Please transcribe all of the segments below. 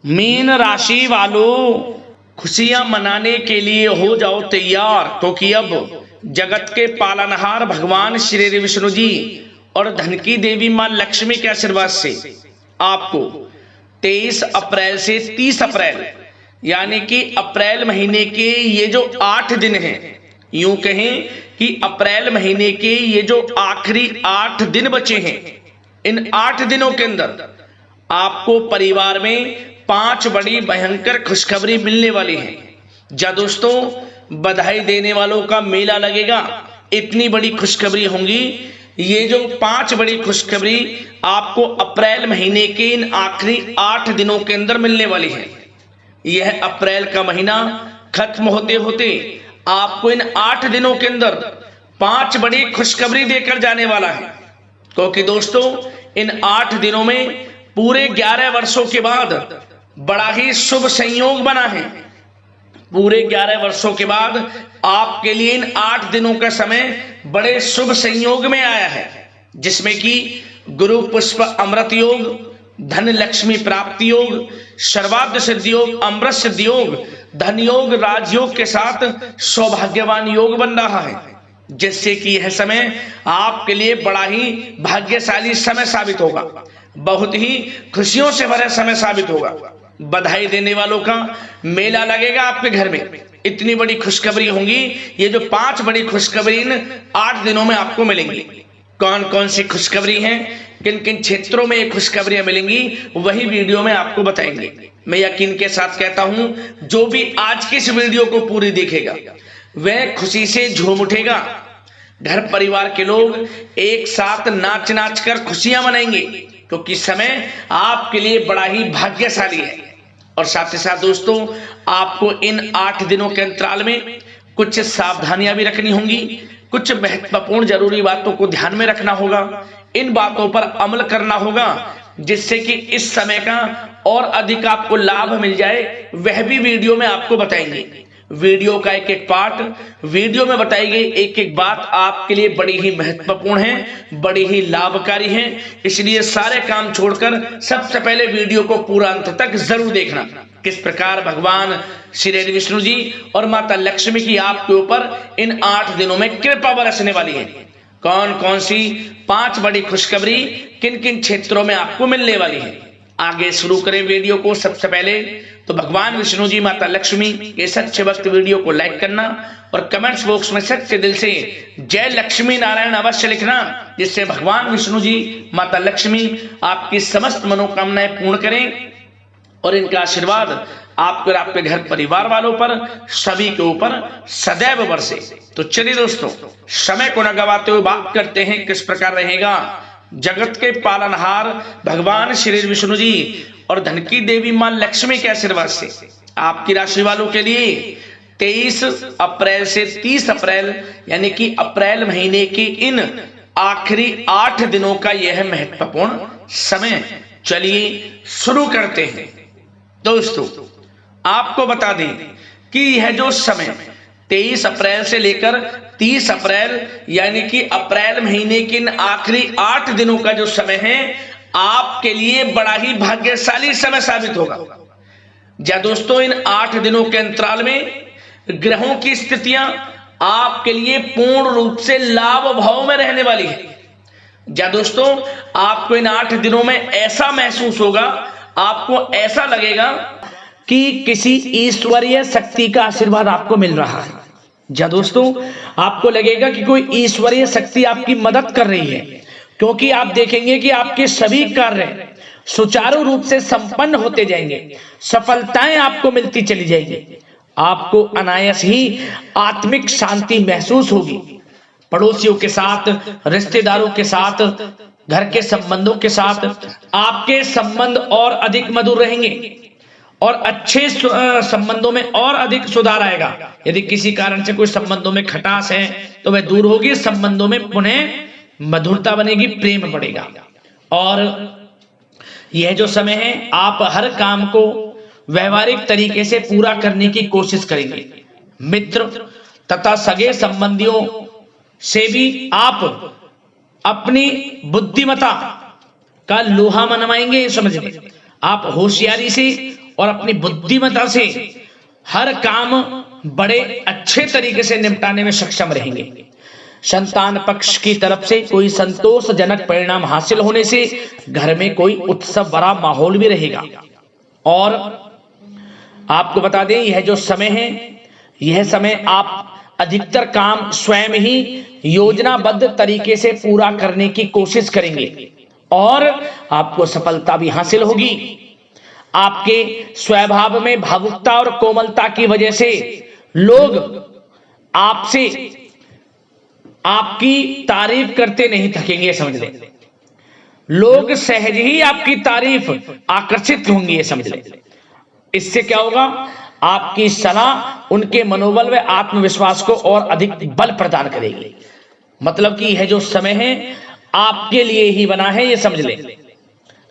Mean राशि वालों, खुशियां मनाने के लिए हो जाओ तैयार, क्योंकि अब जगत के पालनहार भगवान श्री विष्णु जी और धन की देवी मां लक्ष्मी के आशीर्वाद से आपको 23 अप्रैल से 30 अप्रैल यानी कि अप्रैल महीने के ये जो 8 दिन हैं, यूं कहें कि अप्रैल महीने के ये जो आखिरी 8 दिन बचे हैं, इन 8 दिनों के अंदर आपको परिवार में 5 बड़ी भयंकर खुशखबरी मिलने वाली है। जा दोस्तों, बधाई देने वालों का मेला लगेगा। इतनी बड़ी खुशखबरी होंगी। ये जो 5 बड़ी खुशखबरी आपको अप्रैल महीने के इन आखिरी 8 दिनों के अंदर मिलने वाली है। यह अप्रैल का महीना खत्म होते होते आपको इन 8 दिनों के अंदर 5 बड़ी खुशखबरी देकर जाने वाला है। क्योंकि दोस्तों, इन 8 दिनों में पूरे 11 वर्षों के बाद बड़ा ही शुभ संयोग बना है। पूरे 11 वर्षों के बाद आपके लिए इन 8 दिनों का समय बड़े शुभ संयोग में आया है, जिसमें कि गुरु पुष्प अमृत योग, धन लक्ष्मी प्राप्ति योग, सर्वार्थ सिद्धि योग, अमृत सिद्धि योग, धन योग, राजयोग के साथ सौभाग्यवान योग बन रहा है, जिससे कि यह समय आपके लिए बड़ा ही भाग्यशाली समय साबित होगा। बहुत ही खुशियों से भरा समय साबित होगा। बधाई देने वालों का मेला लगेगा आपके घर में। इतनी बड़ी खुशखबरी होंगी। ये जो 5 बड़ी खुशखबरी इन 8 दिनों में आपको मिलेंगी। कौन कौन सी खुशखबरी हैं, किन किन क्षेत्रों में ये खुशखबरियां मिलेंगी, वही वीडियो में आपको बताएंगे। मैं यकीन के साथ कहता हूं, जो भी आज की इस वीडियो को पूरी देखेगा वह खुशी से झूम उठेगा। घर परिवार के लोग एक साथ नाच नाच कर खुशियां मनाएंगे, क्योंकि समय आपके लिए बड़ा ही भाग्यशाली है। और साथ ही साथ दोस्तों, आपको इन 8 दिनों के अंतराल में कुछ सावधानियां भी रखनी होंगी। कुछ महत्वपूर्ण जरूरी बातों को ध्यान में रखना होगा। इन बातों पर अमल करना होगा, जिससे कि इस समय का और अधिक आपको लाभ मिल जाए, वह भी वीडियो में आपको बताएंगे। वीडियो का एक एक पार्ट, वीडियो में बताई गई एक एक बात आपके लिए बड़ी ही महत्वपूर्ण है, बड़ी ही लाभकारी है। इसलिए सारे काम छोड़कर सबसे पहले वीडियो को पूरा अंत तक जरूर देखना। किस प्रकार भगवान श्री विष्णु जी और माता लक्ष्मी की आपके ऊपर इन 8 दिनों में कृपा बरसने वाली है। कौन कौन सी 5 बड़ी खुशखबरी किन किन क्षेत्रों में आपको मिलने वाली है। आगे शुरू करें वीडियो को। सबसे पहले तो भगवान विष्णु जी, माता लक्ष्मी के सच्चे भक्त वीडियो को लाइक करना और कमेंट्स बॉक्स में सच्चे दिल से जय लक्ष्मी नारायण अवश्य लिखना, जिससे भगवान विष्णु जी, माता लक्ष्मी आपकी समस्त मनोकामनाएं पूर्ण करें और इनका आशीर्वाद आपके और आपके घर परिवार वालों पर, सभी के ऊपर सदैव बरसे। तो चलिए दोस्तों, समय को न गवाते हुए बात करते हैं किस प्रकार रहेगा जगत के पालनहार भगवान श्री विष्णु जी और धन की देवी मां लक्ष्मी के आशीर्वाद से आपकी राशि वालों के लिए 23 अप्रैल से 30 अप्रैल यानी कि अप्रैल महीने के इन आखिरी 8 दिनों का यह महत्वपूर्ण समय। चलिए शुरू करते हैं। दोस्तों, आपको बता दें कि यह जो समय 23 अप्रैल से लेकर 30 अप्रैल यानी कि अप्रैल महीने के इन आखिरी 8 दिनों का जो समय है, आपके लिए बड़ा ही भाग्यशाली समय साबित होगा। जा दोस्तों, इन 8 दिनों के अंतराल में ग्रहों की स्थितियां आपके लिए पूर्ण रूप से लाभ भाव में रहने वाली है। जा दोस्तों, आपको इन 8 दिनों में ऐसा महसूस होगा, आपको ऐसा लगेगा कि किसी ईश्वरीय शक्ति का आशीर्वाद आपको मिल रहा है। जा दोस्तों, आपको लगेगा कि कोई ईश्वरीय शक्ति आपकी मदद कर रही है, क्योंकि आप देखेंगे कि आपके सभी कार्य सुचारू रूप से संपन्न होते जाएंगे, सफलताएं आपको मिलती चली जाएंगी। आपको अनायास ही आत्मिक शांति महसूस होगी। पड़ोसियों के साथ, रिश्तेदारों के साथ, घर के संबंधों के साथ आपके संबंध और अधिक मधुर रहेंगे और अच्छे संबंधों में और अधिक सुधार आएगा। यदि किसी कारण से कोई संबंधों में खटास है तो वह दूर होगी, संबंधों में पुनः मधुरता बनेगी, प्रेम बढ़ेगा। और यह जो समय है, आप हर काम को व्यवहारिक तरीके से पूरा करने की कोशिश करेंगे। मित्र तथा सगे संबंधियों से भी आप अपनी बुद्धिमत्ता का लोहा मनवाएंगे। समझ में आप होशियारी से और अपनी बुद्धिमत्ता से हर काम बड़े अच्छे तरीके से निपटाने में सक्षम रहेंगे। संतान पक्ष की तरफ से कोई संतोषजनक परिणाम हासिल होने से घर में कोई उत्सव भरा माहौल भी रहेगा। और आपको बता दें, यह जो समय है, यह समय आप अधिकतर काम स्वयं ही योजनाबद्ध तरीके से पूरा करने की कोशिश करेंगे और आपको सफलता भी हासिल होगी। आपके स्वभाव में भावुकता और कोमलता की वजह से लोग आपसे आपकी तारीफ करते नहीं थकेंगे, समझ लें। लोग सहज ही आपकी तारीफ आकर्षित होंगी, ये समझ लें। इससे क्या होगा, आपकी सलाह उनके मनोबल व आत्मविश्वास को और अधिक बल प्रदान करेगी। मतलब कि यह जो समय है आपके लिए ही बना है, ये समझ लें।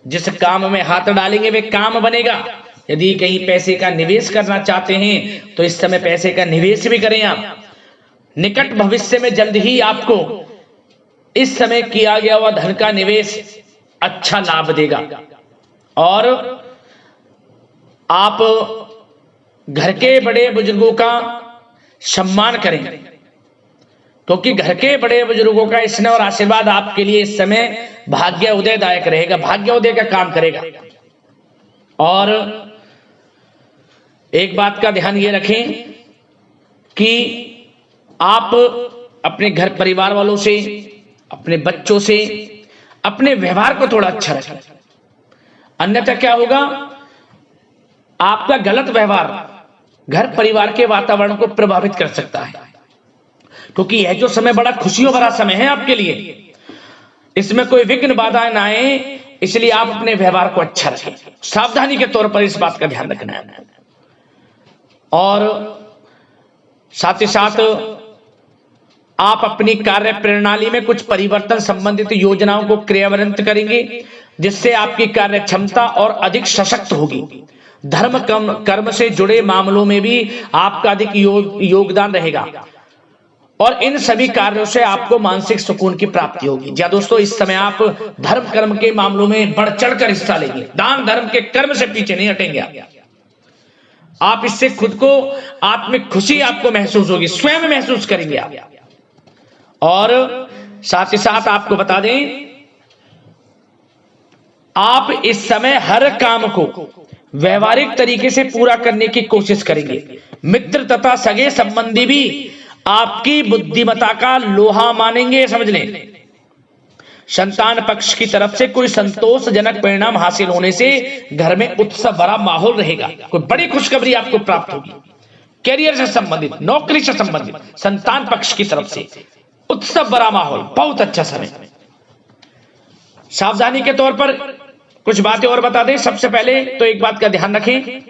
जिस काम में हाथ डालेंगे वे काम बनेगा। यदि कहीं पैसे का निवेश करना चाहते हैं तो इस समय पैसे का निवेश भी करें आप। निकट भविष्य में जल्द ही आपको इस समय किया गया हुआ धन का निवेश अच्छा लाभ देगा। और आप घर के बड़े बुजुर्गों का सम्मान करें, क्योंकि घर के बड़े बुजुर्गों का स्नेह और आशीर्वाद आपके लिए इस समय भाग्य उदयदायक रहेगा, भाग्य उदय का काम करेगा। और एक बात का ध्यान ये रखें कि आप अपने घर परिवार वालों से, अपने बच्चों से अपने व्यवहार को थोड़ा अच्छा रखें। अन्यथा क्या होगा, आपका गलत व्यवहार घर परिवार के वातावरण को प्रभावित कर सकता है। क्योंकि यह जो समय बड़ा खुशियों भरा समय है आपके लिए, इसमें कोई विघ्न बाधाएं ना आए, इसलिए आप अपने व्यवहार को अच्छा रखें। सावधानी के तौर पर इस बात का ध्यान रखना है। और साथ ही साथ आप अपनी कार्य प्रणाली में कुछ परिवर्तन संबंधित योजनाओं को क्रियान्वित करेंगे, जिससे आपकी कार्य क्षमता और अधिक सशक्त होगी। धर्म कर्म से जुड़े मामलों में भी आपका अधिक योगदान रहेगा और इन सभी कार्यों से आपको मानसिक सुकून की प्राप्ति होगी। जी दोस्तों, इस समय आप धर्म कर्म के मामलों में बढ़ चढ़कर हिस्सा लेंगे। दान धर्म के कर्म से पीछे नहीं हटेंगे आप। इससे खुद को आत्मिक खुशी आपको महसूस होगी, स्वयं महसूस करेंगे आप। और साथ ही साथ आपको बता दें, आप इस समय हर काम को व्यवहारिक तरीके से पूरा करने की कोशिश करेंगे। मित्र तथा सगे संबंधी भी आपकी बुद्धिमत्ता का लोहा मानेंगे, समझ लें। संतान पक्ष की तरफ से कोई संतोषजनक परिणाम हासिल होने से घर में उत्सव भरा माहौल रहेगा। कोई बड़ी खुशखबरी आपको प्राप्त होगी। कैरियर से संबंधित, नौकरी से संबंधित, संतान पक्ष की तरफ से उत्सव भरा माहौल, बहुत अच्छा समय। सावधानी के तौर पर कुछ बातें और बता दें। सबसे पहले तो एक बात का ध्यान रखें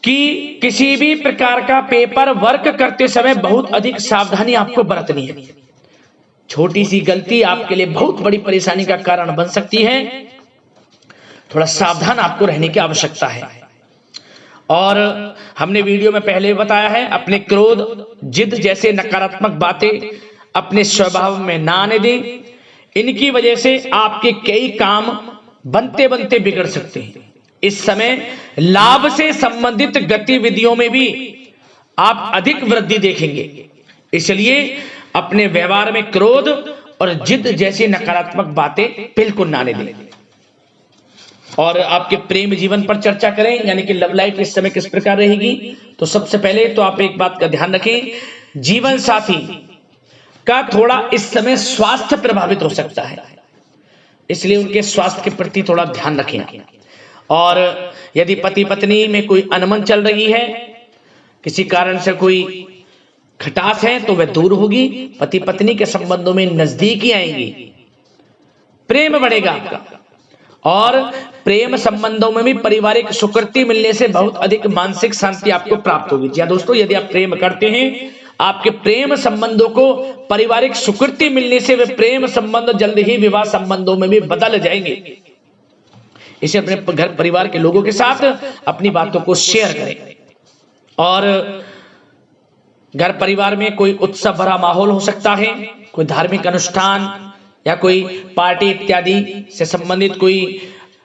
कि किसी भी प्रकार का पेपर वर्क करते समय बहुत अधिक सावधानी आपको बरतनी है। छोटी सी गलती आपके लिए बहुत बड़ी परेशानी का कारण बन सकती है। थोड़ा सावधान आपको रहने की आवश्यकता है। और हमने वीडियो में पहले बताया है, अपने क्रोध, जिद जैसे नकारात्मक बातें अपने स्वभाव में ना आने दें। इनकी वजह से आपके कई काम बनते बनते बिगड़ सकते हैं। इस समय लाभ से संबंधित गतिविधियों में भी आप अधिक वृद्धि देखेंगे। इसलिए अपने व्यवहार में क्रोध और जिद जैसी नकारात्मक बातें बिल्कुल ना आने दें। और आपके प्रेम जीवन पर चर्चा करें, यानी कि लव लाइफ इस समय किस प्रकार रहेगी। तो सबसे पहले तो आप एक बात का ध्यान रखें, जीवन साथी का थोड़ा इस समय स्वास्थ्य प्रभावित हो सकता है, इसलिए उनके स्वास्थ्य के प्रति थोड़ा ध्यान रखें। और यदि पति पत्नी में कोई अनबन चल रही है, किसी कारण से कोई खटास है, तो वह दूर होगी। पति पत्नी के संबंधों में नजदीकी आएंगी, प्रेम बढ़ेगा आपका। और प्रेम संबंधों में भी पारिवारिक स्वीकृति मिलने से बहुत अधिक मानसिक शांति आपको प्राप्त होगी। जी दोस्तों, यदि आप प्रेम करते हैं, आपके प्रेम संबंधों को पारिवारिक स्वीकृति मिलने से वे प्रेम संबंध जल्द ही विवाह संबंधों में भी बदल जाएंगे। इसे अपने घर परिवार के लोगों के साथ अपनी बातों को शेयर करें। और घर परिवार में कोई उत्सव भरा माहौल हो सकता है, कोई धार्मिक अनुष्ठान या कोई पार्टी इत्यादि से संबंधित कोई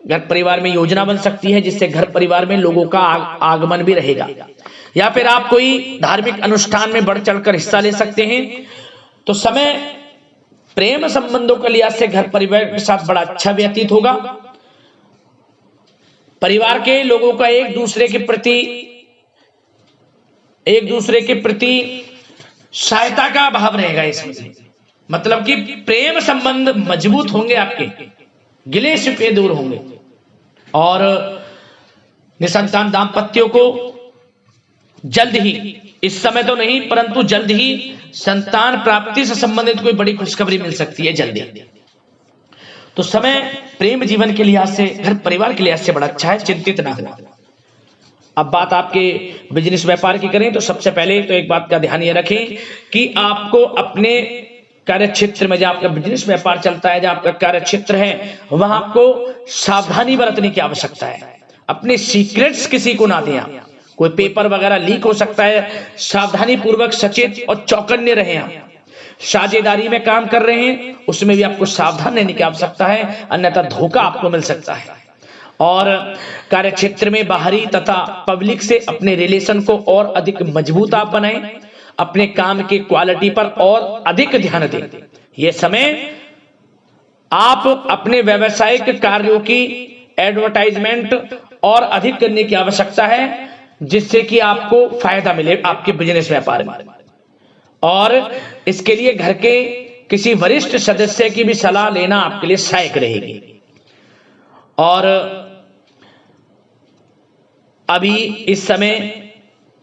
घर परिवार में योजना बन सकती है जिससे घर परिवार में लोगों का आगमन भी रहेगा, या फिर आप कोई धार्मिक अनुष्ठान में बढ़ चढ़कर हिस्सा ले सकते हैं। तो समय प्रेम संबंधों के लिहाज से घर परिवार के साथ बड़ा अच्छा व्यतीत होगा। परिवार के लोगों का एक दूसरे के प्रति सहायता का भाव रहेगा इसमें, मतलब कि प्रेम संबंध मजबूत होंगे, आपके गिले शिकवे दूर होंगे। और निसंतान दाम्पत्यों को जल्द ही, इस समय तो नहीं परंतु जल्द ही संतान प्राप्ति से संबंधित कोई बड़ी खुशखबरी मिल सकती है जल्दी। तो समय प्रेम जीवन के लिहाज से, घर परिवार के लिहाज से बड़ा अच्छा है, चिंतित ना हो। अब बात आपके बिजनेस व्यापार की करें तो सबसे पहले तो एक बात का ध्यान ये रखें कि आपको अपने कार्य क्षेत्र में, जहां आपका बिजनेस व्यापार चलता है, जहां आपका कार्य क्षेत्र है, वहां आपको सावधानी बरतने की आवश्यकता है। अपने सीक्रेट्स किसी को ना दें। कोई पेपर वगैरह लीक हो सकता है, सावधानी पूर्वक सचेत और चौकन्ने रहें। आप साझेदारी में काम कर रहे हैं उसमें भी आपको सावधान रहने की आवश्यकता है, अन्यथा धोखा आपको मिल सकता है। और कार्य क्षेत्र में बाहरी तथा पब्लिक से अपने रिलेशन को और अधिक मजबूत आप बनाएं। अपने काम की क्वालिटी पर और अधिक ध्यान दें। यह समय आप अपने व्यावसायिक कार्यों की एडवर्टाइजमेंट और अधिक करने की आवश्यकता है, जिससे कि आपको फायदा मिले आपके बिजनेस व्यापार में। और इसके लिए घर के किसी वरिष्ठ सदस्य की भी सलाह लेना आपके लिए सहायक रहेगी। और अभी इस समय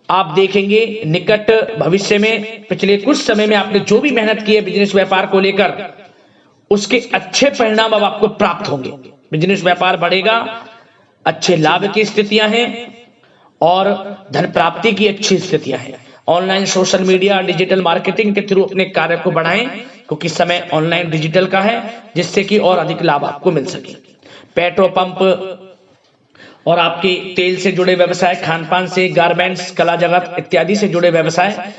आप देखेंगे निकट भविष्य में, पिछले कुछ समय में आपने जो भी मेहनत की है बिजनेस व्यापार को लेकर, उसके अच्छे परिणाम अब आपको प्राप्त होंगे। बिजनेस व्यापार बढ़ेगा, अच्छे लाभ की स्थितियां हैं और धन प्राप्ति की अच्छी स्थितियां हैं। Online social media digital marketing के थ्रू अपने कार्य को बढ़ाएं, क्योंकि समय ऑनलाइन डिजिटल का है, जिससे कि और अधिक लाभ आपको मिल सके। पेट्रोल पंप और आपके तेल से जुड़े व्यवसाय, खान पान से, गारमेंट्स, कला जगत इत्यादि से जुड़े व्यवसाय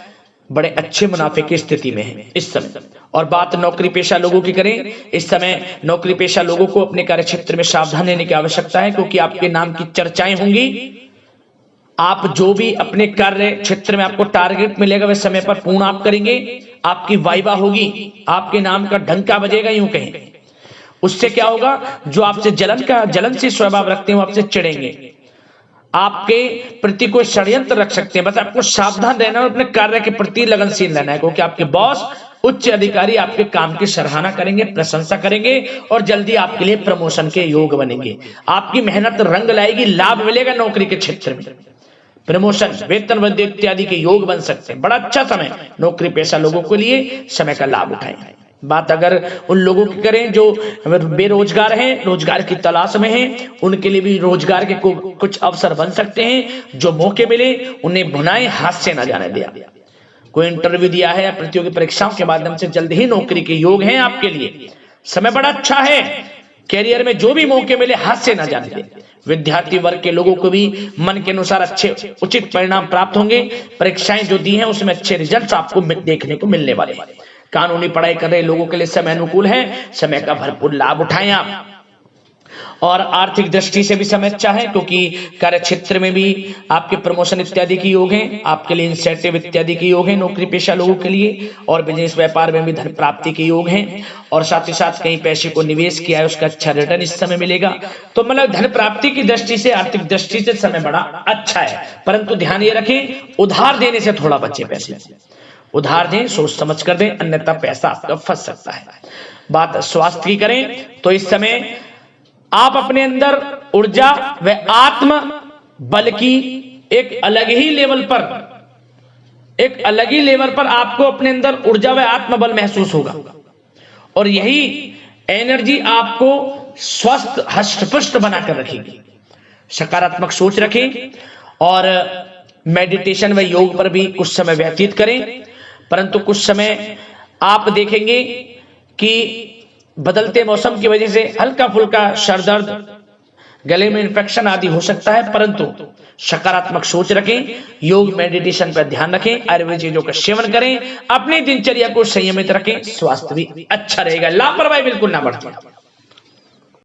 बड़े अच्छे मुनाफे की स्थिति में है इस समय। और बात नौकरी पेशा लोगों की करें, इस समय नौकरी पेशा लोगों को अपने कार्य क्षेत्र में सावधान रहने की आवश्यकता है, क्योंकि आपके नाम की चर्चाएं होंगी। आप जो भी अपने कार्य क्षेत्र में आपको टारगेट मिलेगा वह समय पर पूर्ण आप करेंगे। आपकी वाइवा होगी, आपके नाम का डंका बजेगा, यूं कहें। उससे क्या होगा, जो आपसे जलन से स्वभाव रखते हैं वो आपसे चिढ़ेंगे, आपके प्रति कोई षड्यंत्र रख सकते हैं। बस आपको सावधान रहना और अपने कार्य के प्रति लगनशील रहना है, क्योंकि आपके बॉस, उच्च अधिकारी आपके काम की सराहना करेंगे, प्रशंसा करेंगे और जल्दी आपके लिए प्रमोशन के योग बनेंगे। आपकी मेहनत रंग लाएगी, लाभ मिलेगा नौकरी के क्षेत्र में, प्रमोशन, वेतन वृद्धि इत्यादि के योग बन सकते हैं। बड़ा अच्छा समय नौकरी पेशा लोगों के लिए, समय का लाभ उठाएं। बात अगर उन लोगों की करें जो बेरोजगार हैं, रोजगार की तलाश में हैं, उनके लिए भी रोजगार के कुछ अवसर बन सकते हैं। जो मौके मिले उन्हें भुनाएं, हाथ से ना जाने दिया। कोई इंटरव्यू दिया है या प्रतियोगी परीक्षाओं के माध्यम से जल्द ही नौकरी के योग हैं आपके लिए। समय बड़ा अच्छा है, कैरियर में जो भी मौके मिले हाथ से ना जाने दें। विद्यार्थी वर्ग के लोगों को भी मन के अनुसार अच्छे उचित परिणाम प्राप्त होंगे। परीक्षाएं जो दी हैं उसमें अच्छे रिजल्ट आपको देखने को मिलने वाले हैं। कानूनी पढ़ाई कर रहे लोगों के लिए समय अनुकूल है, समय का भरपूर लाभ उठाएं आप। और आर्थिक दृष्टि से भी समय अच्छा है, क्योंकि कार्य क्षेत्र में भी आपके प्रमोशन इत्यादि के योग हैं, आपके लिए इंसेंटिव इत्यादि के योग हैं नौकरी पेशा लोगों के लिए। और बिजनेस व्यापार में भी धन प्राप्ति के योग हैं, और साथ ही साथ कहीं पैसे को निवेश किया है उसका अच्छा रिटर्न इस समय मिलेगा। तो मतलब धन प्राप्ति की दृष्टि से, आर्थिक दृष्टि से समय बड़ा अच्छा है। परंतु ध्यान ये रखें, उधार देने से थोड़ा बचे। पैसे उधार दें, सोच समझ कर दें, अन्यथा पैसा आपका फंस सकता है। बात स्वास्थ्य की करें तो इस समय आप अपने अंदर ऊर्जा व आत्म बल की एक अलग ही लेवल पर आपको अपने अंदर ऊर्जा व आत्म बल महसूस होगा। और यही एनर्जी आपको स्वस्थ हष्ट-पुष्ट बनाकर रखेगी। सकारात्मक सोच रखें और मेडिटेशन व योग पर भी कुछ समय व्यतीत करें। परंतु कुछ समय आप देखेंगे कि बदलते मौसम की वजह से हल्का फुल्का सर दर्द, गले में इंफेक्शन आदि हो सकता है, परंतु सकारात्मक सोच रखें, योग मेडिटेशन पर ध्यान रखें, आयुर्वेद चीजों का सेवन करें, अपनी दिनचर्या को संयमित रखें, स्वास्थ्य भी अच्छा रहेगा। लापरवाही बिल्कुल ना बरतें।